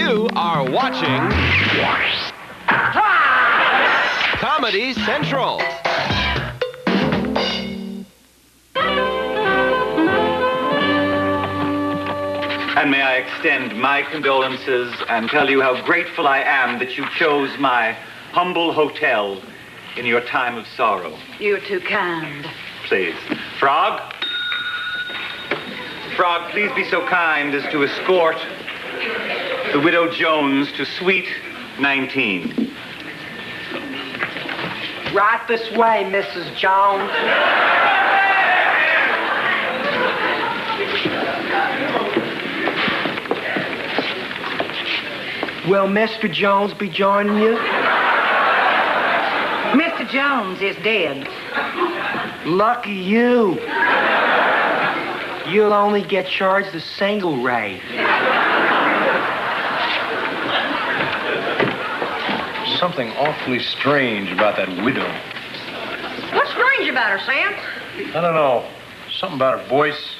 You are watching Comedy Central. And may I extend my condolences and tell you how grateful I am that you chose my humble hotel in your time of sorrow. You're too kind. Please. Frog? Frog, please be so kind as to escort the Widow Jones to Suite 19. Right this way, Mrs. Jones. Will Mr. Jones be joining you? Mr. Jones is dead. Lucky you. You'll only get charged a single rate. Something awfully strange about that widow. What's strange about her, Sam? I don't know. Something about her voice,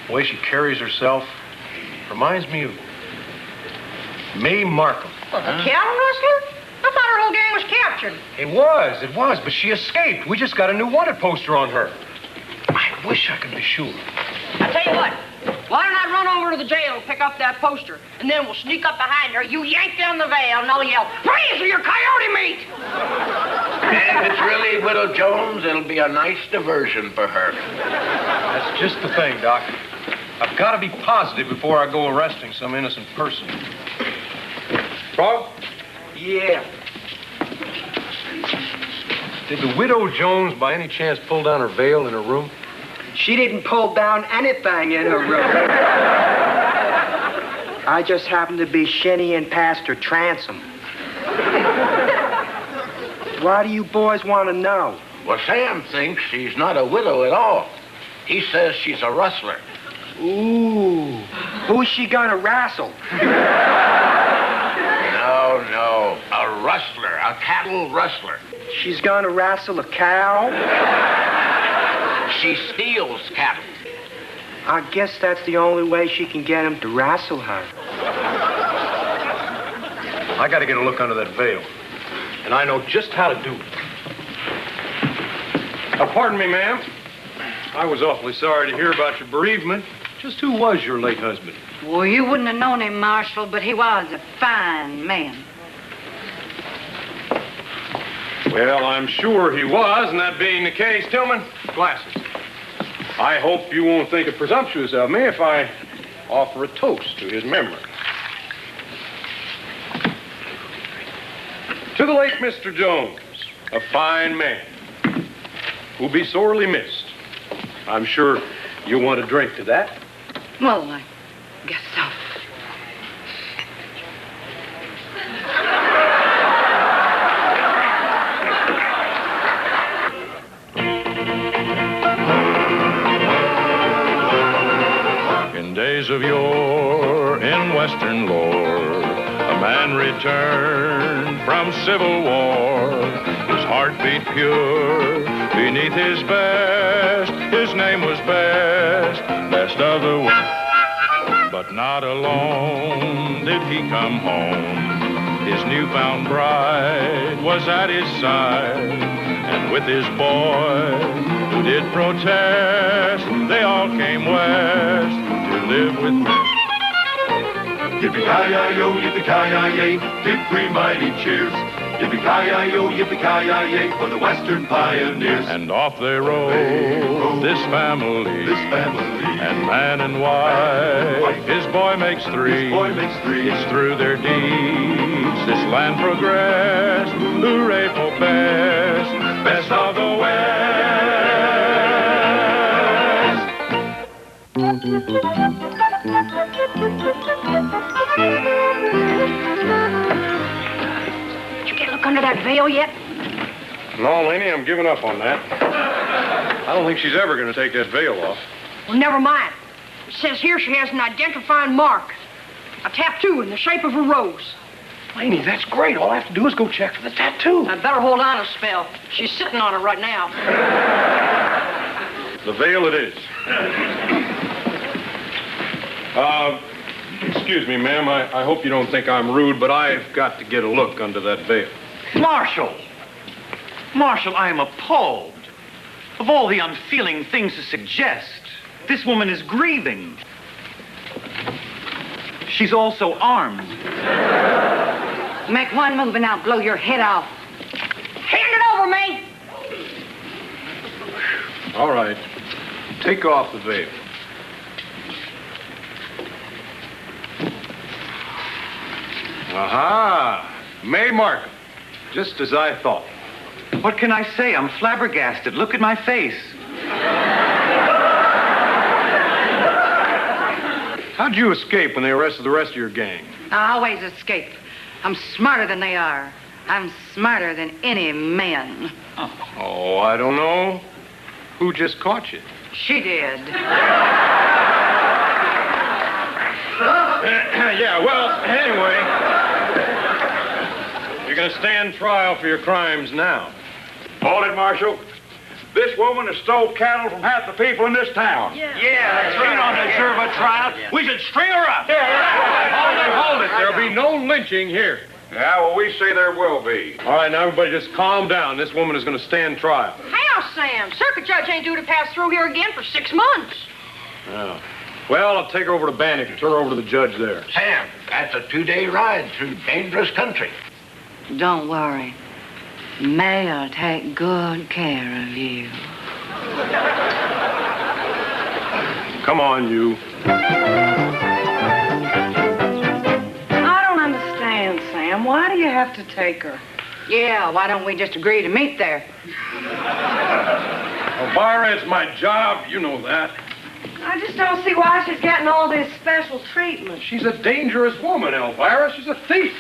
the way she carries herself. Reminds me of May Markham. Well, the cattle rustler? I thought her whole gang was captured. It was, but she escaped. We just got a new wanted poster on her. I wish I could be sure. I tell you what, why don't I run over to the jail and pick up that poster, and then we'll sneak up behind her, you yank down the veil, and I'll yell, "Freeze or your coyote meat!" And if it's really Widow Jones, it'll be a nice diversion for her. That's just the thing, Doc. I've got to be positive before I go arresting some innocent person. Frog? Yeah. Did the Widow Jones by any chance pull down her veil in her room? She didn't pull down anything in her room. I just happened to be shinnying past her transom. Why do you boys want to know? Well, Sam thinks she's not a widow at all. He says she's a rustler. Ooh. Who's she gonna wrestle? No. A rustler. A cattle rustler. She's gonna wrestle a cow? She steals cattle. I guess that's the only way she can get him to wrestle her. I got to get a look under that veil. And I know just how to do it. Pardon me, ma'am. I was awfully sorry to hear about your bereavement. Just who was your late husband? Well, you wouldn't have known him, Marshal, but he was a fine man. Well, I'm sure he was, and that being the case, Tillman, glasses. I hope you won't think it presumptuous of me if I offer a toast to his memory. To the late Mr. Jones, a fine man who'll be sorely missed. I'm sure you'll want a drink to that. Well, I guess so. In days of yore, in Western lore, a man returned from Civil War. His heart beat pure beneath his vest. His name was best of the West. But not alone did he come home. His newfound bride was at his side, and with his boy who did protest, they all came west to live with me. Yippee-ki-yi-yo, yippee-ki-yi-yay, give three mighty cheers. Yippee-ki-yi-yo, yippee-ki-yi-yay, for the Western pioneers. And off they rode, this family, and man and wife. His boy makes three, it's through their deeds this land progressed. Hooray for best of the West. Did you get a look under that veil yet? No, Laney, I'm giving up on that. I don't think she's ever going to take that veil off. Well, never mind. It says here she has an identifying mark. A tattoo in the shape of a rose. Laney, that's great. All I have to do is go check for the tattoo. I'd better hold on a spell. She's sitting on it right now. The veil it is. Excuse me, ma'am. I hope you don't think I'm rude, but I've got to get a look under that veil. Marshal! Marshal, I am appalled. Of all the unfeeling things to suggest, this woman is grieving. She's also armed. Make one move and I'll blow your head off. Hand it over me! All right. Take off the veil. Aha! May Markham. Just as I thought. What can I say? I'm flabbergasted. Look at my face. How'd you escape when they arrested the rest of your gang? I always escape. I'm smarter than they are. I'm smarter than any man. Oh, I don't know. Who just caught you? She did. Yeah, well, anyway. You're going to stand trial for your crimes now. Hold it, Marshal. This woman has stole cattle from half the people in this town. Yeah, that's right. She don't deserve a trial. We should string her up. Hold it. There'll be no lynching here. Yeah, well, we say there will be. All right, now everybody just calm down. This woman is going to stand trial. How, Sam? Circuit judge ain't due to pass through here again for 6 months. Yeah. Well, I'll take her over to Bannock and turn her over to the judge there. Sam, that's a 2-day ride through dangerous country. Don't worry. May'll take good care of you. Come on, you. I don't understand, Sam. Why do you have to take her? Yeah, why don't we just agree to meet there? Elvira, it's my job. You know that. I just don't see why she's getting all this special treatment. She's a dangerous woman, Elvira. She's a thief.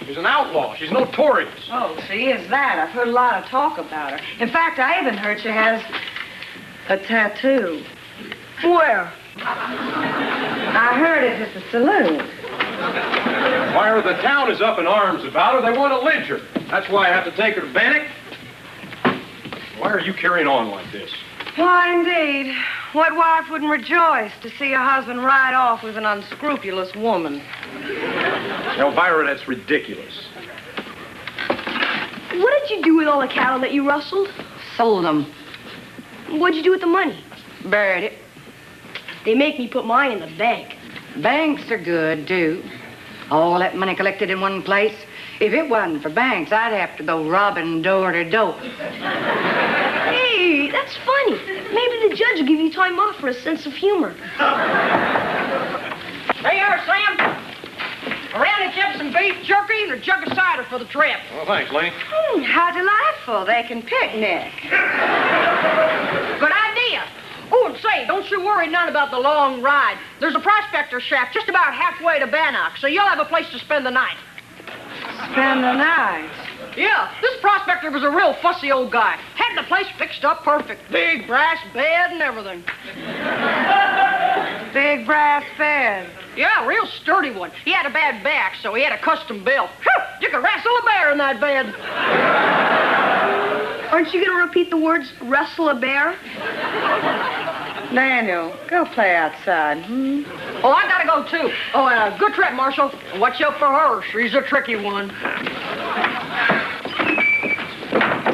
She's an outlaw. She's notorious. Oh, she is that. I've heard a lot of talk about her. In fact, I even heard she has a tattoo. Where? I heard it at the saloon. Elvira, the town is up in arms about her. They want to lynch her. That's why I have to take her to Bannock. Why are you carrying on like this? Why, indeed. What wife wouldn't rejoice to see her husband ride off with an unscrupulous woman? Elvira, that's ridiculous. What did you do with all the cattle that you rustled? Sold them. What'd you do with the money? Buried it. They make me put mine in the bank. Banks are good, too. All that money collected in one place. If it wasn't for banks, I'd have to go robbing door to door. Hey, that's funny. Maybe the judge will give you time off for a sense of humor. There you are, Sam. A round of chips and beef jerky and a jug of cider for the trip. Well, thanks, Lenny. How delightful. They can picnic. Good idea. Oh, and say, don't you worry none about the long ride. There's a prospector shack just about halfway to Bannock, so you'll have a place to spend the night. Spend the night. Yeah, this prospector was a real fussy old guy. Had the place fixed up perfect. Big brass bed and everything. Big brass bed. Yeah, a real sturdy one. He had a bad back, so he had a custom built. Whew, you could wrestle a bear in that bed. Aren't you going to repeat the words, wrestle a bear? Daniel, go play outside, Oh, I gotta go, too. Oh, good trip, Marshal. Watch out for her. She's a tricky one.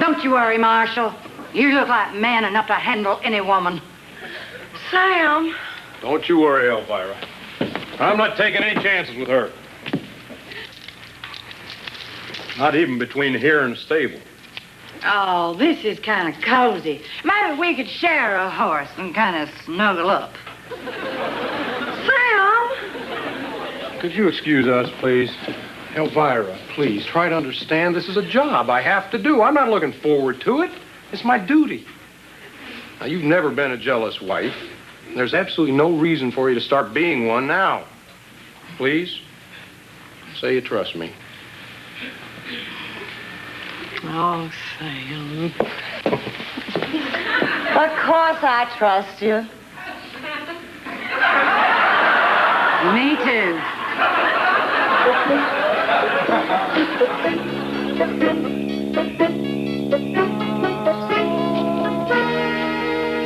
Don't you worry, Marshal. You look like man enough to handle any woman. Sam. Don't you worry, Elvira. I'm not taking any chances with her. Not even between here and the stable. Oh, this is kind of cozy. Maybe we could share a horse and kind of snuggle up. Sam! Could you excuse us, please? Elvira, please, try to understand this is a job I have to do. I'm not looking forward to it. It's my duty. Now, you've never been a jealous wife. There's absolutely no reason for you to start being one now. Please, say you trust me. Oh, Sam. Of course I trust you. Me too.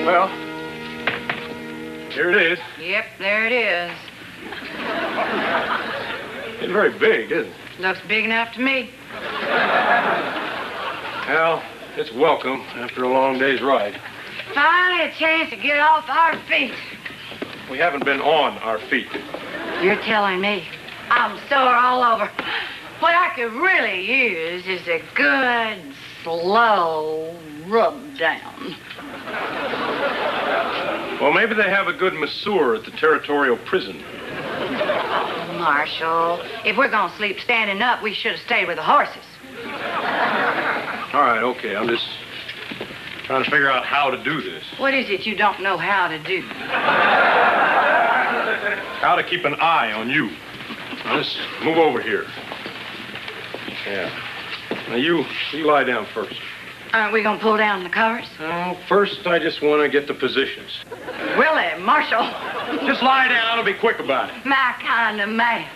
Well, here it is. Yep, there it is. It's very big, isn't it? Looks big enough to me. Well, it's welcome after a long day's ride. Finally a chance to get off our feet. We haven't been on our feet. You're telling me. I'm sore all over. What I could really use is a good, slow rub down. Well, maybe they have a good masseur at the territorial prison. Marshal, if we're gonna sleep standing up, we should have stayed with the horses. All right, okay. I'm just trying to figure out how to do this. What is it you don't know how to do? How to keep an eye on you. Now, let's move over here. Yeah. Now, you lie down first. Aren't we gonna pull down the covers? Well, first, I just want to get the positions. Willie, Marshal. Just lie down and be quick about it. My kind of man.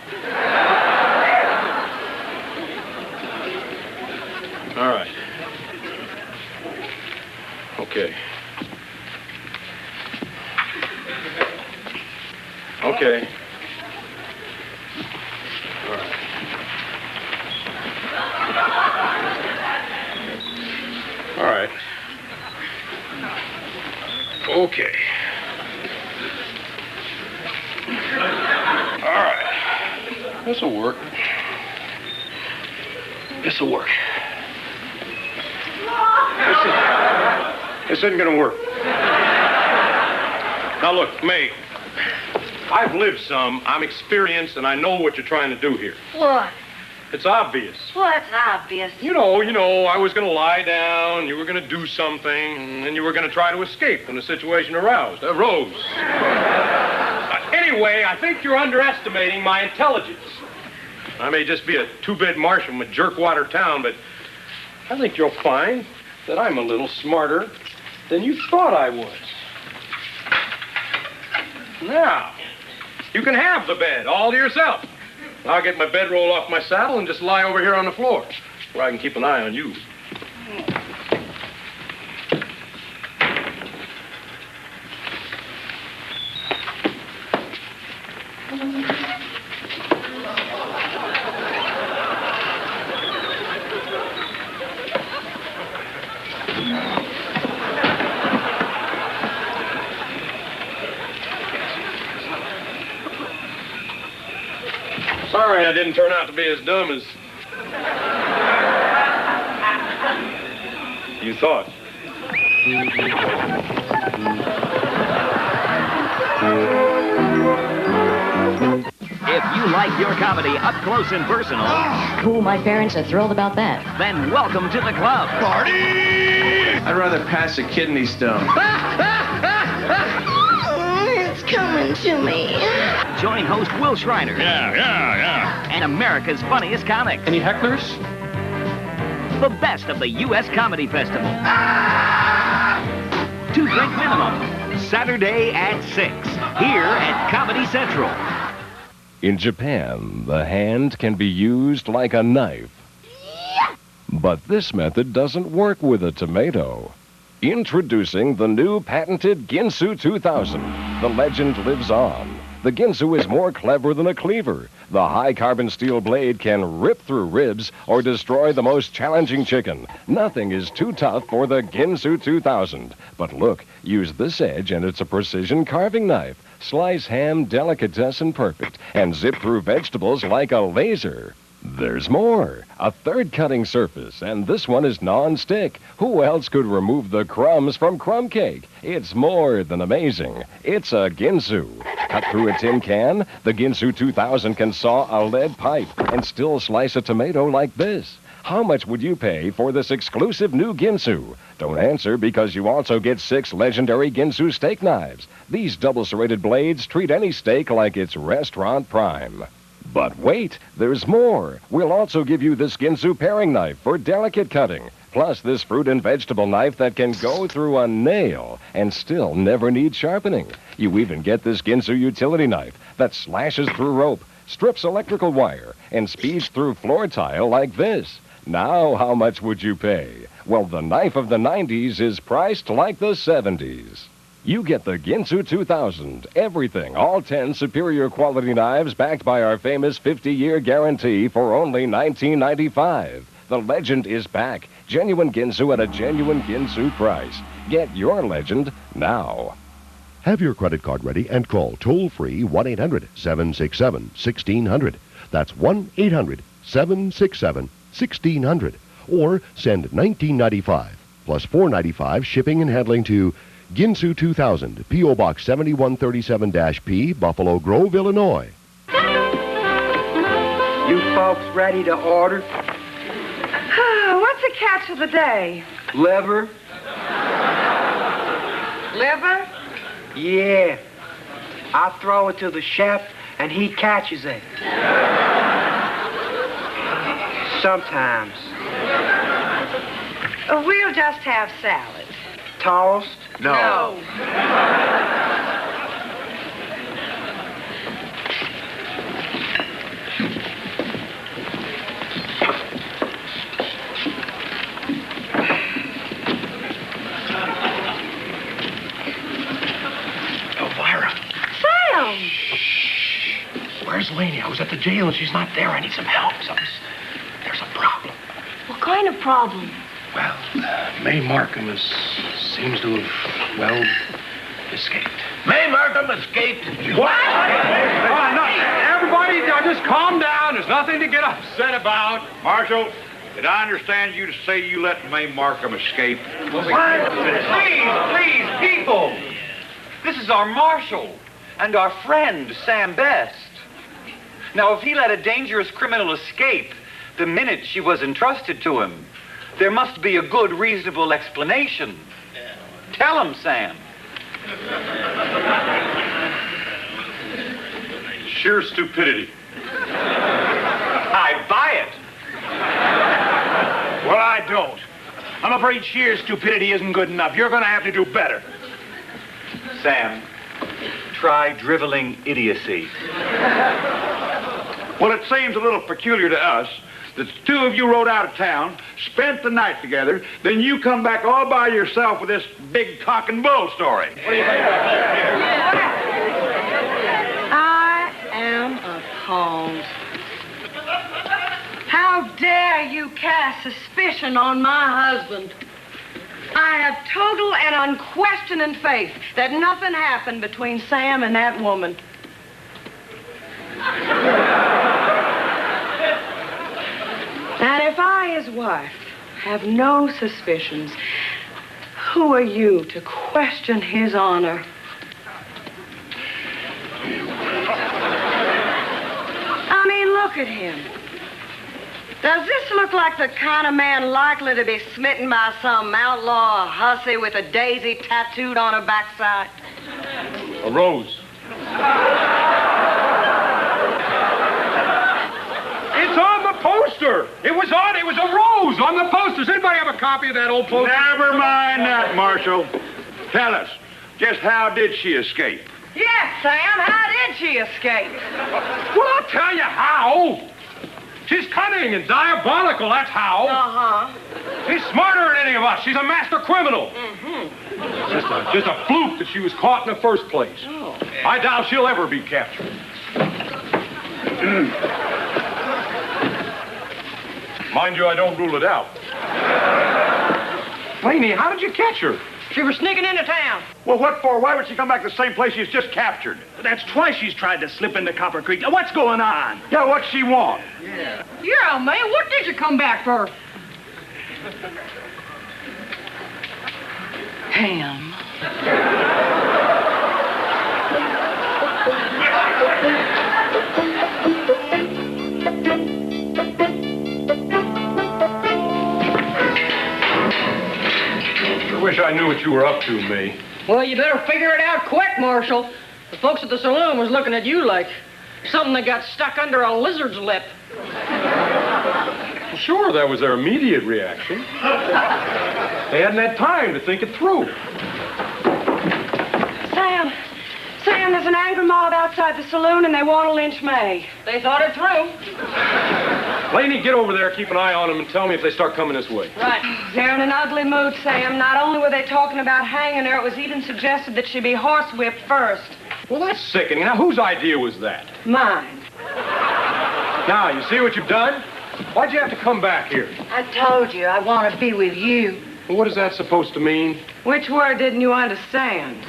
All right. Okay. Okay. All right. All right. Okay. All right. This'll work. This'll work. This isn't gonna work. Now look, May, I've lived some, I'm experienced, and I know what you're trying to do here. What? It's obvious. What's obvious? You know, I was gonna lie down, you were gonna do something, and then you were gonna try to escape when the situation arose. Anyway, I think you're underestimating my intelligence. I may just be a two-bit marshal from a jerkwater town, but I think you'll find that I'm a little smarter than you thought I was. Now, you can have the bed all to yourself. I'll get my bedroll off my saddle and just lie over here on the floor where I can keep an eye on you. Sorry I didn't turn out to be as dumb as you thought. If you like your comedy up close and personal, Cool, my parents are thrilled about that. then welcome to the club. Party! I'd rather pass a kidney stone. It's coming to me. Join host Will Schreiner. And America's funniest comic. Any hecklers? The best of the U.S. Comedy Festival. 2-drink minimum. Saturday at 6. Here at Comedy Central. In Japan, the hand can be used like a knife. But this method doesn't work with a tomato. Introducing the new patented Ginsu 2000. The legend lives on. The Ginsu is more clever than a cleaver. The high-carbon steel blade can rip through ribs or destroy the most challenging chicken. Nothing is too tough for the Ginsu 2000. But look, use this edge and it's a precision carving knife. Slice ham delicatessen perfect and zip through vegetables like a laser. There's more. A third cutting surface, and this one is non-stick. Who else could remove the crumbs from crumb cake? It's more than amazing. It's a Ginsu. Cut through a tin can, the Ginsu 2000 can saw a lead pipe and still slice a tomato like this. How much would you pay for this exclusive new Ginsu? Don't answer because you also get 6 legendary Ginsu steak knives. These double-serrated blades treat any steak like it's restaurant prime. But wait, there's more. We'll also give you this Ginsu paring knife for delicate cutting, plus this fruit and vegetable knife that can go through a nail and still never need sharpening. You even get this Ginsu utility knife that slashes through rope, strips electrical wire, and speeds through floor tile like this. Now, how much would you pay? Well, the knife of the 90s is priced like the 70s. You get the Ginsu 2000. Everything, all 10 superior quality knives backed by our famous 50-year guarantee for only $19.95. The legend is back. Genuine Ginsu at a genuine Ginsu price. Get your legend now. Have your credit card ready and call toll-free 1-800-767-1600. That's 1-800-767-1600. Or send $19.95 plus $4.95 shipping and handling to Ginsu 2000, P.O. Box 7137-P, Buffalo Grove, Illinois. You folks ready to order? What's the catch of the day? Liver? Liver? Yeah. I throw it to the chef, and he catches it. Sometimes. We'll just have salad. Toast? No. Elvira. Sam! Where's Laney? I was at the jail and she's not there. I need some help. There's a problem. What kind of problem? Well, May Markham seems to have, well, escaped. May Markham escaped. What? Everybody, just calm down. There's nothing to get upset about. Marshal, did I understand you to say you let May Markham escape? Please, people. This is our marshal and our friend, Sam Best. Now, if he let a dangerous criminal escape the minute she was entrusted to him, there must be a good, reasonable explanation. Tell him, Sam. Sheer stupidity. I buy it. Well, I don't. I'm afraid sheer stupidity isn't good enough. You're going to have to do better. Sam, try driveling idiocy. Well, it seems a little peculiar to us that the two of you rode out of town, spent the night together, then you come back all by yourself with this big cock and bull story. What do you think about that? I am appalled. How dare you cast suspicion on my husband? I have total and unquestioning faith that nothing happened between Sam and that woman. And if I, his wife, have no suspicions, who are you to question his honor? I mean, look at him. Does this look like the kind of man likely to be smitten by some outlaw hussy with a daisy tattooed on her backside? A rose. It's on the poster. It was a rose on the poster. Does anybody have a copy of that old poster? Never mind that, Marshal. Tell us, just how did she escape? Yes, Sam, how did she escape? Well, I'll tell you how. She's cunning and diabolical, that's how. Uh-huh. She's smarter than any of us. She's a master criminal. Mm-hmm. Just a fluke that she was caught in the first place. Oh. I doubt she'll ever be captured. Mind you, I don't rule it out. Laney, how did you catch her? She was sneaking into town. Well, what for? Why would she come back to the same place she's just captured? That's twice she's tried to slip into Copper Creek. Now, what's going on? Yeah, what's she want? Yeah, man, what did you come back for? Ham. I wish I knew what you were up to, May. Well, you better figure it out quick, Marshal. The folks at the saloon was looking at you like something that got stuck under a lizard's lip. Sure, that was their immediate reaction. They hadn't had time to think it through. Sam, Sam, there's an angry mob outside the saloon, and they want to lynch May. They thought it through. Laney, get over there, keep an eye on them, and tell me if they start coming this way. Right. They're in an ugly mood, Sam. Not only were they talking about hanging her, it was even suggested that she be horsewhipped first. Well, that's sickening. Now, whose idea was that? Mine. Now, you see what you've done? Why'd you have to come back here? I told you I want to be with you. Well, what is that supposed to mean? Which word didn't you understand?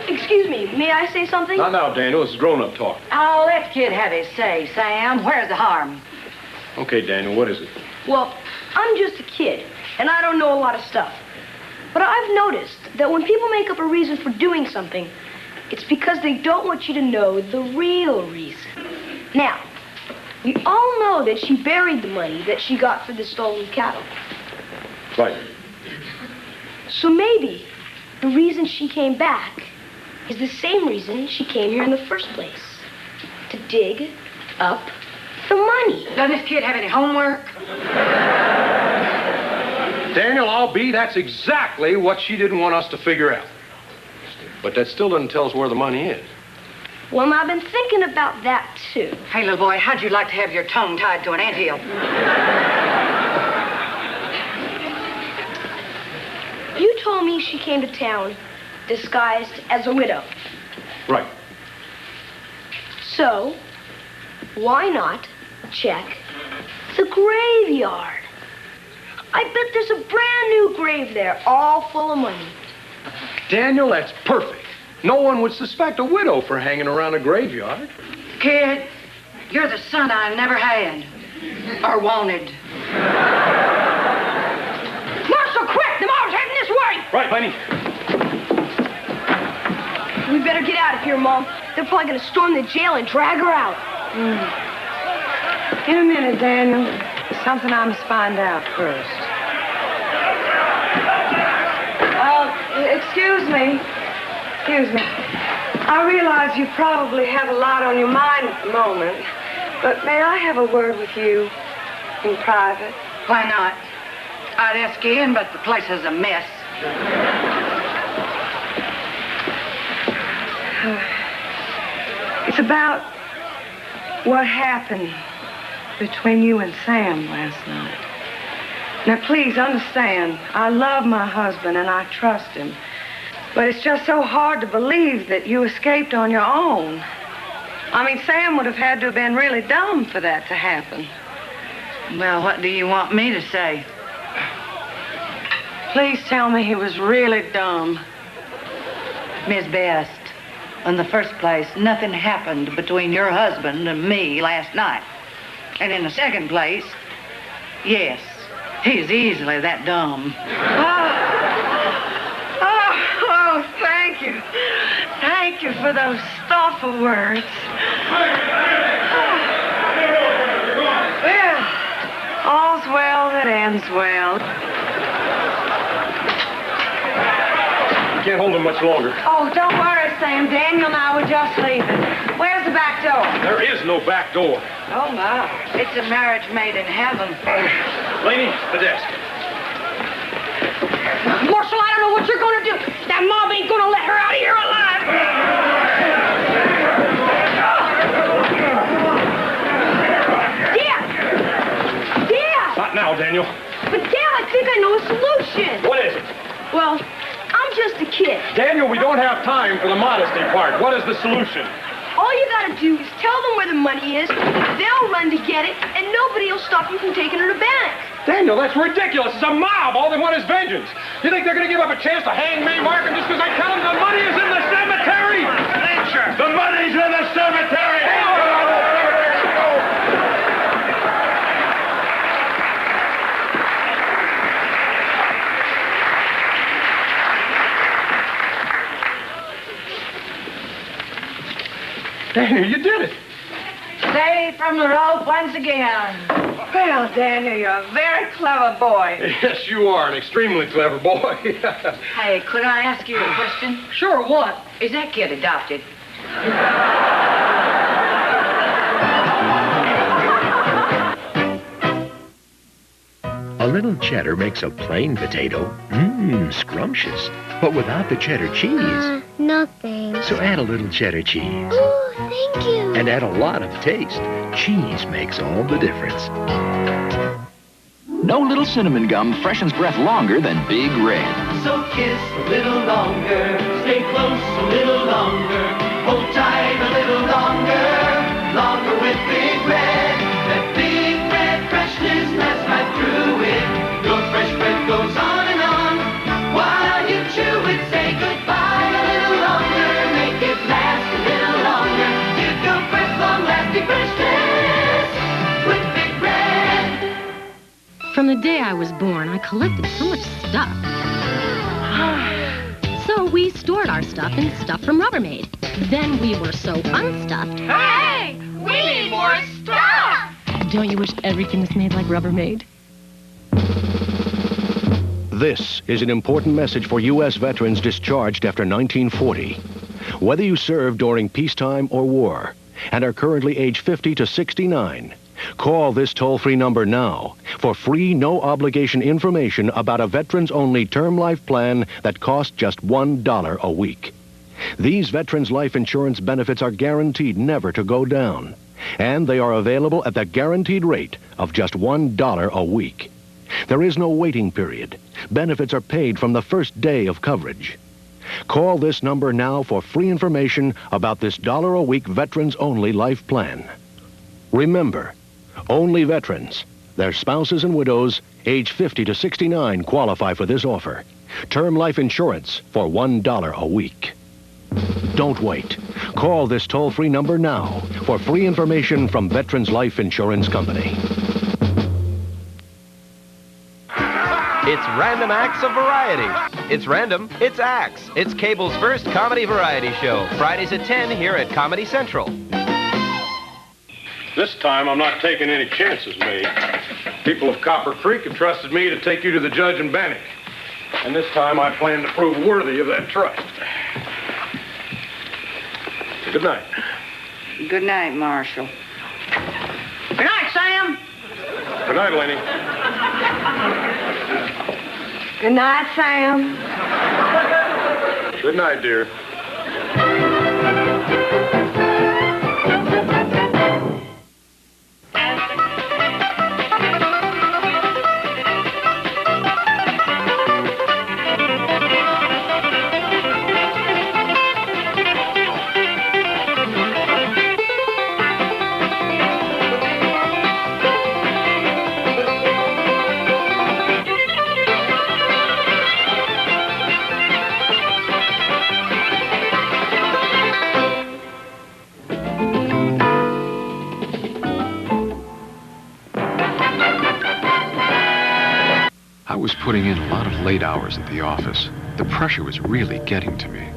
Excuse me, may I say something? Not now, Daniel. This is grown-up talk. Oh, let kid have his say, Sam. Where's the harm? Okay, Daniel, what is it? Well, I'm just a kid, and I don't know a lot of stuff. But I've noticed that when people make up a reason for doing something, it's because they don't want you to know the real reason. Now, we all know that she buried the money that she got for the stolen cattle. Right. So maybe the reason she came back is the same reason she came here in the first place. To dig up the money. Does this kid have any homework? Daniel, I'll be. That's exactly what she didn't want us to figure out. But that still doesn't tell us where the money is. Well, I've been thinking about that, too. Hey, little boy, how'd you like to have your tongue tied to an anthill? You told me she came to town disguised as a widow. Right. So, why not check the graveyard? I bet there's a brand new grave there, all full of money. Daniel, that's perfect. No one would suspect a widow for hanging around a graveyard. Kid, you're the son I never had. Or wanted. Marshal, quick! The mob's heading this way! Right, Lenny. We better get out of here, Mom. They're probably going to storm the jail and drag her out. In a minute, Daniel. There's something I must find out first. Excuse me. Excuse me. I realize you probably have a lot on your mind at the moment, but may I have a word with you in private? Why not? I'd ask you in, but the place is a mess. It's about what happened between you and Sam last night. Now, please understand, I love my husband and I trust him. But it's just so hard to believe that you escaped on your own. I mean, Sam would have had to have been really dumb for that to happen. Well, what do you want me to say? Please tell me he was really dumb. Miss Best, in the first place, nothing happened between your husband and me last night. And in the second place, yes, he's easily that dumb. Oh, thank you. Thank you for those thoughtful words. Well, all's well that ends well. You can't hold him much longer. Oh, don't worry, Sam. Daniel and I were just leaving. Where's the back door? There is no back door. Oh, my. It's a marriage made in heaven. Laney, the desk. Marshal, I don't know what you're going to do. That mob ain't going to let her out of here alive. Dad! Not now, Daniel. But, Dad, I think I know a solution. What is it? Well, I'm just a kid. Daniel, we don't have time for the modesty part. What is the solution? All you gotta do is tell them where the money is, they'll run to get it, and nobody will stop you from taking her to bank. Daniel, that's ridiculous. It's a mob. All they want is vengeance. You think they're going to give up a chance to hang me, Markham, just because I tell them the money is in the cemetery? Nature! The money's in the cemetery! Daniel, you did it. Saved from the rope once again. Well, Daniel, you're a very clever boy. Yes, you are an extremely clever boy. Hey, could I ask you a question? Sure, what? Is that kid adopted? A little little cheddar makes a plain potato, scrumptious. But without the cheddar cheese... no thanks. So add a little cheddar cheese. Oh, thank you. And add a lot of taste. Cheese makes all the difference. No little cinnamon gum freshens breath longer than Big Red. So kiss a little longer, stay close a little longer, hold tight a little longer, longer with Big Red. That Big Red freshness lasts right through it. Your fresh breath goes on and on. While you chew it, say goodbye a little longer, make it last a little longer. Give your breath long-lasting freshness with Big Red. From the day I was born, I collected so much stuff. So we stored our stuff in stuff from Rubbermaid. Then we were so unstuffed. Hey! We need more stuff! Don't you wish everything was made like Rubbermaid? This is an important message for U.S. veterans discharged after 1940. Whether you served during peacetime or war and are currently age 50 to 69, call this toll-free number now for free, no-obligation information about a veterans-only term life plan that costs just $1 a week. These veterans' life insurance benefits are guaranteed never to go down, and they are available at the guaranteed rate of just $1 a week. There is no waiting period. Benefits are paid from the first day of coverage. Call this number now for free information about this $1-a-week veterans-only life plan. Remember, only veterans, their spouses and widows, age 50 to 69 qualify for this offer. Term life insurance for $1 a week. Don't wait. Call this toll-free number now for free information from Veterans Life Insurance Company. It's Random Acts of Variety. It's random, it's acts. It's cable's first comedy variety show. Fridays at 10 here at Comedy Central. This time, I'm not taking any chances, May. People of Copper Creek have trusted me to take you to the judge in Bannock. And this time, I plan to prove worthy of that trust. Good night. Good night, Marshal. Good night, Sam. Good night, Lenny. Good night, Sam. Good night, dear. I was putting in a lot of late hours at the office. The pressure was really getting to me.